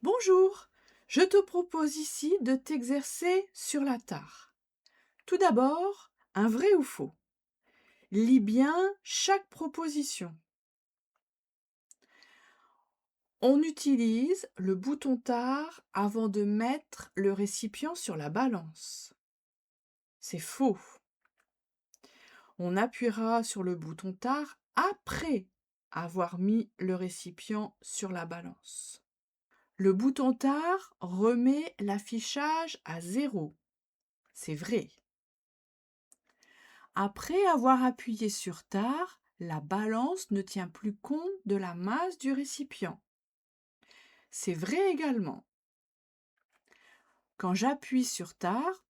Bonjour, je te propose ici de t'exercer sur la tare. Tout d'abord, un vrai ou faux. Lis bien chaque proposition. On utilise le bouton tare avant de mettre le récipient sur la balance. C'est faux. On appuiera sur le bouton tare après avoir mis le récipient sur la balance. Le bouton tare remet l'affichage à 0. C'est vrai. Après avoir appuyé sur tare, la balance ne tient plus compte de la masse du récipient. C'est vrai également. Quand j'appuie sur tare,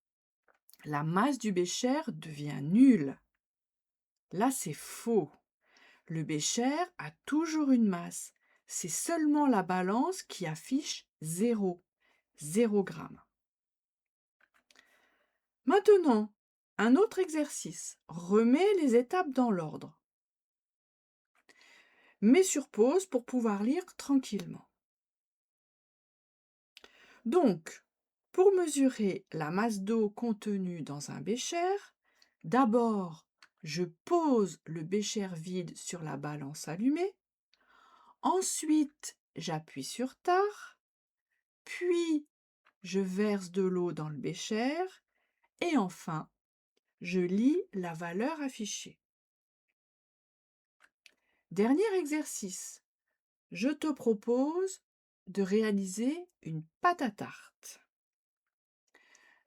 la masse du bécher devient nulle. Là, c'est faux. Le bécher a toujours une masse. C'est seulement la balance qui affiche 0 gramme. Maintenant, un autre exercice. Remets les étapes dans l'ordre. Mets sur pause pour pouvoir lire tranquillement. Donc, pour mesurer la masse d'eau contenue dans un bécher, d'abord, je pose le bécher vide sur la balance allumée. Ensuite, j'appuie sur tare. Puis, je verse de l'eau dans le bécher. Et enfin, je lis la valeur affichée. Dernier exercice. Je te propose de réaliser une pâte à tarte.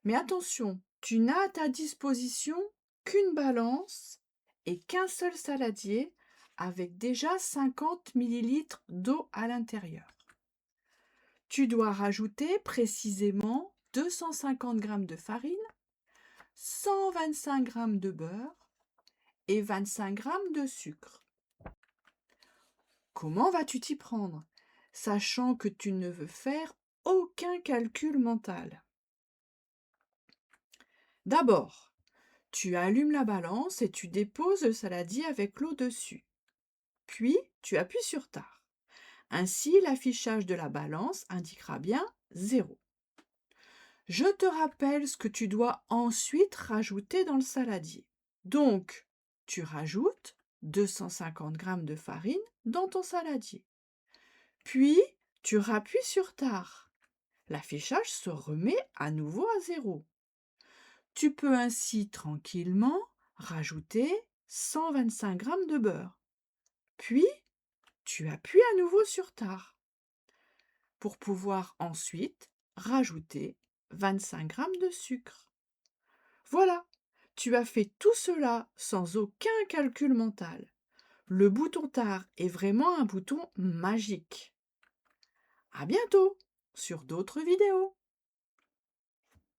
Mais attention, tu n'as à ta disposition qu'une balance et qu'un seul saladier avec déjà 50 ml d'eau à l'intérieur. Tu dois rajouter précisément 250 g de farine, 125 g de beurre et 25 g de sucre. Comment vas-tu t'y prendre, sachant que tu ne veux faire aucun calcul mental? D'abord, tu allumes la balance et tu déposes le saladier avec l'eau dessus. Puis, tu appuies sur tare. Ainsi, l'affichage de la balance indiquera bien 0. Je te rappelle ce que tu dois ensuite rajouter dans le saladier. Donc, tu rajoutes 250 g de farine dans ton saladier. Puis, tu rappuies sur tare. L'affichage se remet à nouveau à 0. Tu peux ainsi tranquillement rajouter 125 g de beurre. Puis, tu appuies à nouveau sur tare pour pouvoir ensuite rajouter 25 g de sucre. Voilà, tu as fait tout cela sans aucun calcul mental. Le bouton tare est vraiment un bouton magique. À bientôt sur d'autres vidéos.